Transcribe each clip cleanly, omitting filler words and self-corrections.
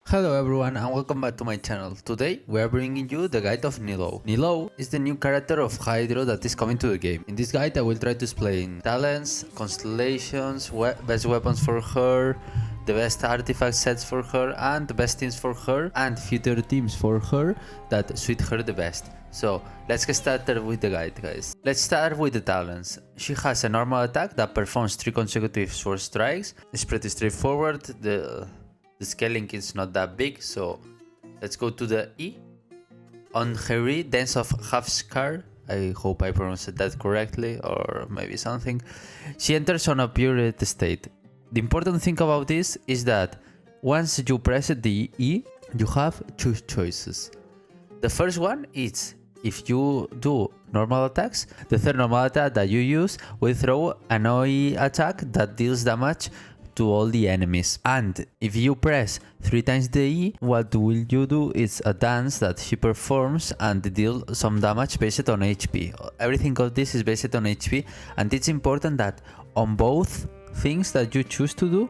Hello everyone and welcome back to my channel. Today we are bringing you the guide of Nilou. Nilou is the new character of Hydro that is coming to the game. In this guide I will try to explain talents, constellations, best weapons for her, the best artifact sets for her and the best teams for her and future teams for her that suit her the best. So let's get started with the guide, guys. Let's start with the talents. She has a normal attack that performs 3 consecutive sword strikes. It's pretty straightforward. The scaling is not that big, so let's go to the E. On her E, Dance of Half-Scar, I hope I pronounced that correctly, or maybe something. She enters on a pure state. The important thing about this is that once you press the E, you have 2 choices. The first one is if you do normal attacks, the third normal attack that you use will throw an OE attack that deals damage to all the enemies. And if you press 3 times the E, what will you do is a dance that she performs and deal some damage based on HP. Everything of this is based on HP, and it's important that on both things that you choose to do,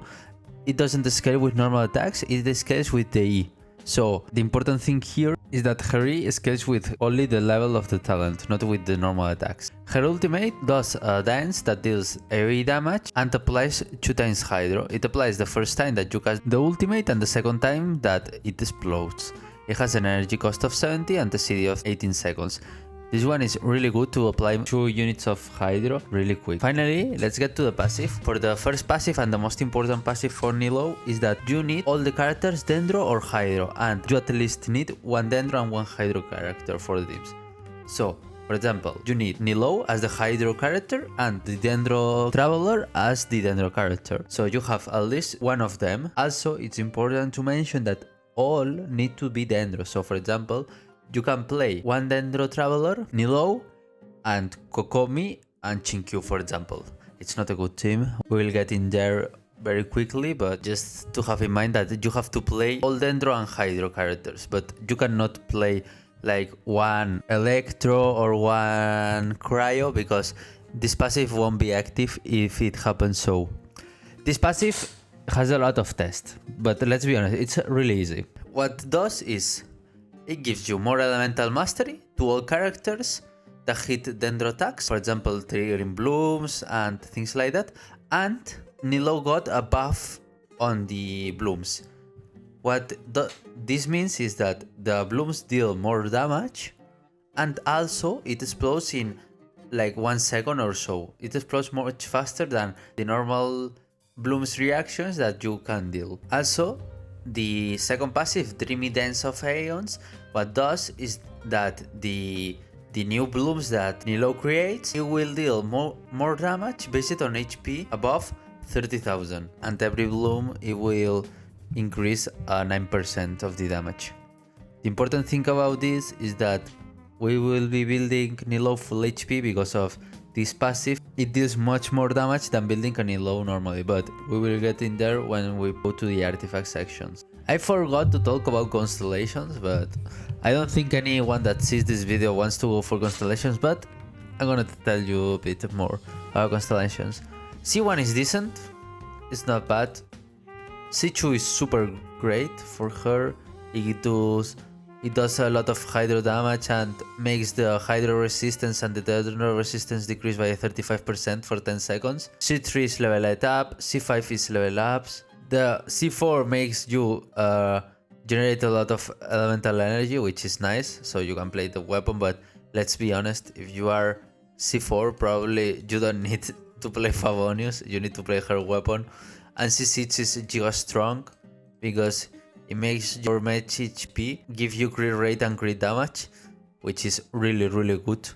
it doesn't scale with normal attacks, it scales with the E. So the important thing here is that her E scales with only the level of the talent, not with the normal attacks. Her ultimate does a dance that deals AoE damage and applies 2 times Hydro. It applies the first time that you cast the ultimate and the second time that it explodes. It has an energy cost of 70 and a CD of 18 seconds. This one is really good to apply 2 units of Hydro really quick. Finally, let's get to the passive. For the first passive and the most important passive for Nilou is that you need all the characters Dendro or Hydro, and you at least need 1 Dendro and 1 Hydro character for the teams. So, for example, you need Nilou as the Hydro character and the Dendro Traveler as the Dendro character. So you have at least one of them. Also, it's important to mention that all need to be Dendro. So for example, you can play 1 Dendro Traveler, Nilou, and Kokomi and Chinkyu, for example. It's not a good team. We will get in there very quickly, but just to have in mind that you have to play all Dendro and Hydro characters, but you cannot play like 1 Electro or 1 Cryo, because this passive won't be active if it happens so. This passive has a lot of tests, but let's be honest, it's really easy. What it does is it gives you more elemental mastery to all characters that hit Dendro attacks, for example triggering blooms and things like that, and Nilou got a buff on the blooms. What this means is that the blooms deal more damage, and also it explodes in like 1 second or so. It explodes much faster than the normal blooms reactions that you can deal. Also, the second passive, Dreamy Dance of Aeons, what does is that the new blooms that Nilou creates, it will deal more damage based on HP above 30,000, and every bloom it will increase 9% of the damage. The important thing about this is that we will be building Nilou full HP because of this passive. It deals much more damage than building a Nilou normally, but we will get in there when we go to the artifact sections. I forgot to talk about Constellations, but I don't think anyone that sees this video wants to go for Constellations, but I'm gonna tell you a bit more about Constellations. C1 is decent, it's not bad. C2 is super great for her. It does a lot of Hydro damage and makes the Hydro resistance and the Dendro resistance decrease by 35% for 10 seconds. C3 is level up, C5 is level ups. The C4 makes you generate a lot of elemental energy, which is nice, so you can play the weapon, but let's be honest, if you are C4, probably you don't need to play Favonius, you need to play her weapon. And C6 is Giga Strong, because it makes your match HP give you crit rate and crit damage, which is really good.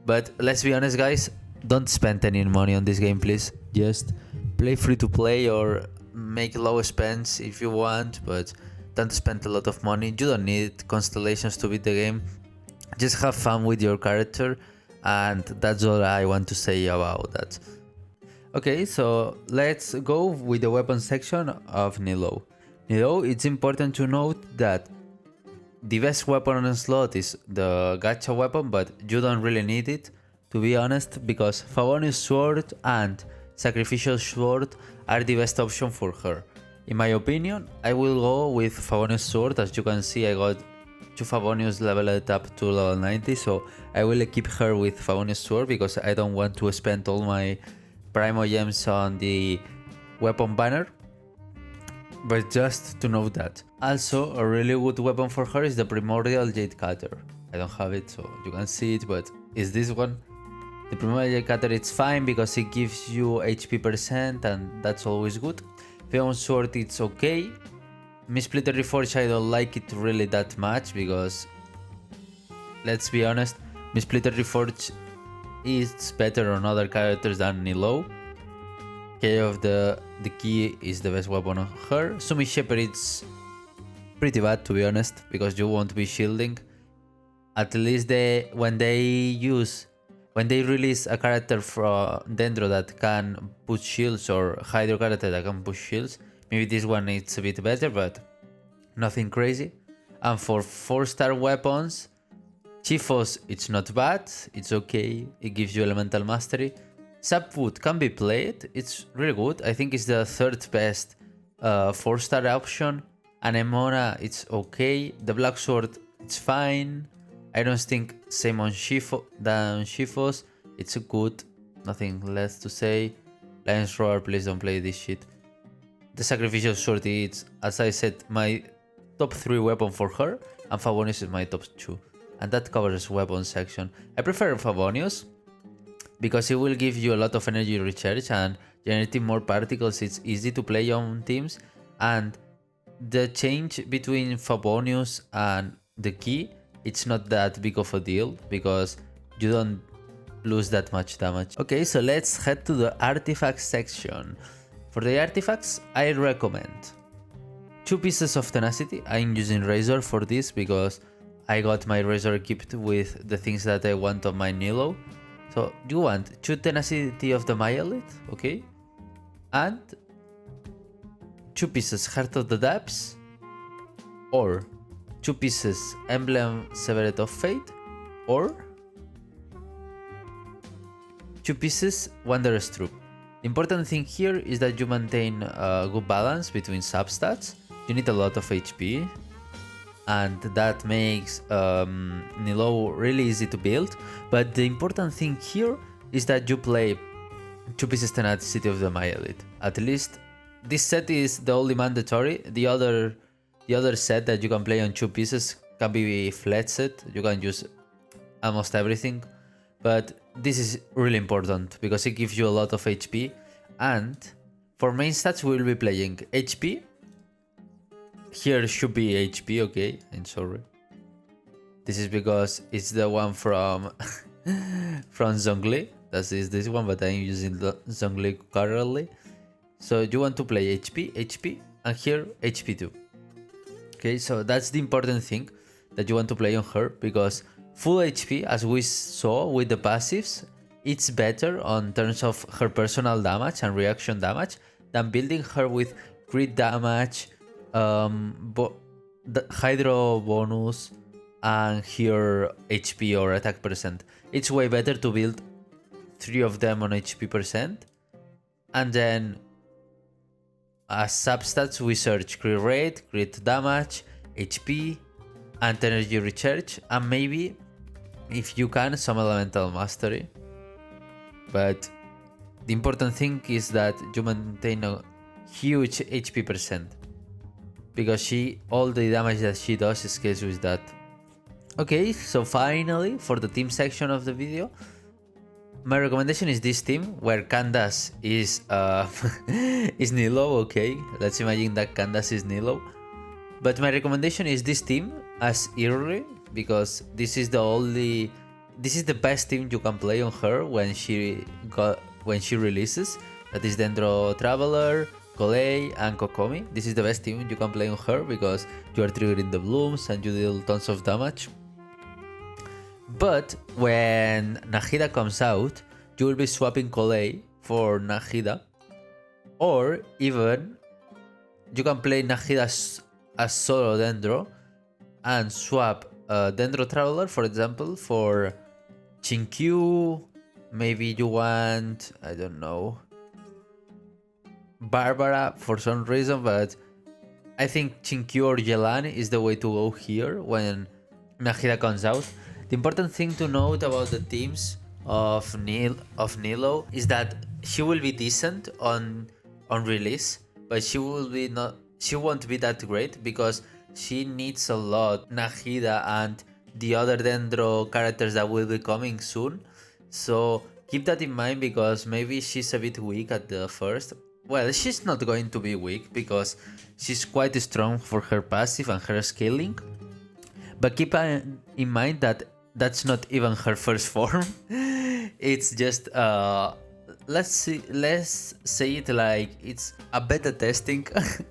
But let's be honest guys, don't spend any money on this game please. Just play free to play or make low spends if you want, but don't spend a lot of money. You don't need Constellations to beat the game. Just have fun with your character, and that's all I want to say about that. Okay, so let's go with the weapon section of Nilou. Nilou, it's important to note that the best weapon on the slot is the gacha weapon, but you don't really need it, to be honest, because Favonius Sword and Sacrificial Sword are the best option for her. In my opinion, I will go with Favonius Sword. As you can see, I got 2 Favonius leveled up to level 90, so I will equip her with Favonius Sword because I don't want to spend all my Primo Gems on the weapon banner. But just to know that. Also, a really good weapon for her is the Primordial Jade Cutter. I don't have it, so you can see it, but it's this one. The Primordial Jade Cutter, it's fine because it gives you HP percent, and that's always good. Feon Sword, it's okay. Missplitter Reforge, I don't like it really that much because, let's be honest, Missplitter Reforge is better on other characters than Nilou. Key of the Key is the best weapon on her. Sumi Shepherd, it's pretty bad to be honest because you won't be shielding. At least when they release a character from Dendro that can push shields or Hydro character that can push shields, maybe this one is a bit better, but nothing crazy. And for 4-star weapons, Chifos, it's not bad, it's okay, it gives you elemental mastery. Subwood can be played, it's really good, I think it's the 3rd best 4-star option. Anemona, it's okay, the Black Sword, it's fine. I don't think same on Shifos. It's good. Nothing less to say. Lion's Roar, please don't play this shit. The Sacrificial Sword is, as I said, my top 3 weapon for her. And Favonius is my top 2. And that covers weapon section. I prefer Favonius because it will give you a lot of energy recharge and generating more particles. It's easy to play on teams. And the change between Favonius and the Key, it's not that big of a deal because you don't lose that much damage. Okay, so let's head to the artifacts section. For the artifacts, I recommend 2 pieces of tenacity. I'm using Razor for this because I got my Razor equipped with the things that I want on my Nilou. So you want 2 tenacity of the Myelite, okay? And 2 pieces Heart of the Depths, or 2 pieces Emblem Severed of Fate, or 2 pieces Wanderer's Troop. The important thing here is that you maintain a good balance between substats. You need a lot of HP, and that makes Nilou really easy to build. But the important thing here is that you play 2 pieces Tenacity of the Myelite. At least this set is the only mandatory. The other set that you can play on 2 pieces can be flat set. You can use almost everything. But this is really important because it gives you a lot of HP. And for main stats, we will be playing HP. Here should be HP, okay, I'm sorry. This is because it's the one from Zhongli. That is this one, but I'm using the Zhongli currently. So you want to play HP, and here HP2. Okay, so that's the important thing that you want to play on her, because full HP, as we saw with the passives, it's better on terms of her personal damage and reaction damage than building her with crit damage, the Hydro bonus, and her HP or attack percent. It's way better to build 3 of them on HP percent, and then as substats we search crit rate, crit damage, HP, and energy recharge, and maybe, if you can, some elemental mastery. But the important thing is that you maintain a huge HP percent, because all the damage that she does scales with that. Okay, so finally, for the team section of the video, my recommendation is this team, where Candace is is Nilou. Okay, let's imagine that Candace is Nilou. But my recommendation is this team as Irri, because this is the best team you can play on her when she releases. That is Dendro Traveler, Golei, and Kokomi. This is the best team you can play on her because you are triggering the blooms and you deal tons of damage. But when Nahida comes out, you will be swapping Golei for Nahida, or even you can play Nahida as solo Dendro and swap Dendro Traveler, for example, for Chinkyu. Maybe you want, I don't know, Barbara for some reason, but I think Chinkyu or Yelan is the way to go here when Nahida comes out. The important thing to note about the teams of Nilou is that she will be decent on release, but she won't be that great because she needs a lot Nahida and the other dendro characters that will be coming soon. So keep that in mind because maybe she's a bit weak at the first. Well, she's not going to be weak because she's quite strong for her passive and her scaling. But keep in mind that that's not even her first form. It's just let's say it like it's a beta testing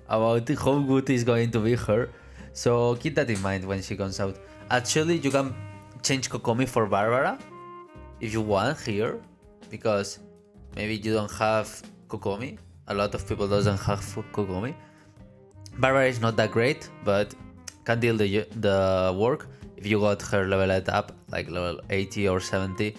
about how good is going to be her. So keep that in mind when she comes out. Actually, you can change Kokomi for Barbara if you want here, because maybe you don't have Kokomi. A lot of people doesn't have Kokomi. Barbara is not that great, but can deal the work if you got her leveled up, like level 80 or 70.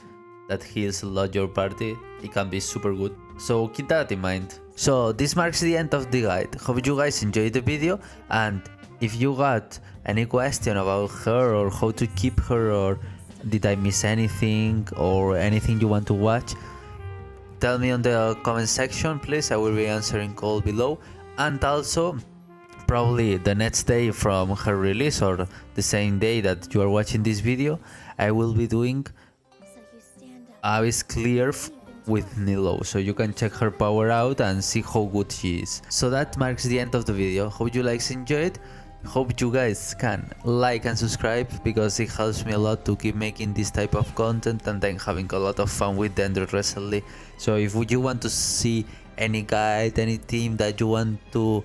That heals a lot your party. It can be super good. So keep that in mind. So this marks the end of the guide. Hope you guys enjoyed the video, and if you got any question about her or how to keep her, or did I miss anything or anything you want to watch, tell me on the comment section, please. I will be answering all below. And also, probably the next day from her release or the same day that you are watching this video, I will be doing Abyss Clear with Nilou, so you can check her power out and see how good she is. So that marks the end of the video. Hope you guys enjoyed. Hope you guys can like and subscribe because it helps me a lot to keep making this type of content and then having a lot of fun with dendro recently. So if you want to see any guide, any team that you want to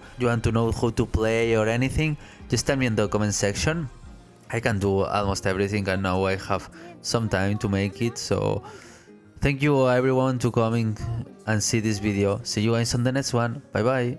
know how to play or anything, just tell me in the comment section. I can do almost everything, and now I have some time to make it. So thank you everyone to coming and see this video. See you guys on the next one. Bye bye.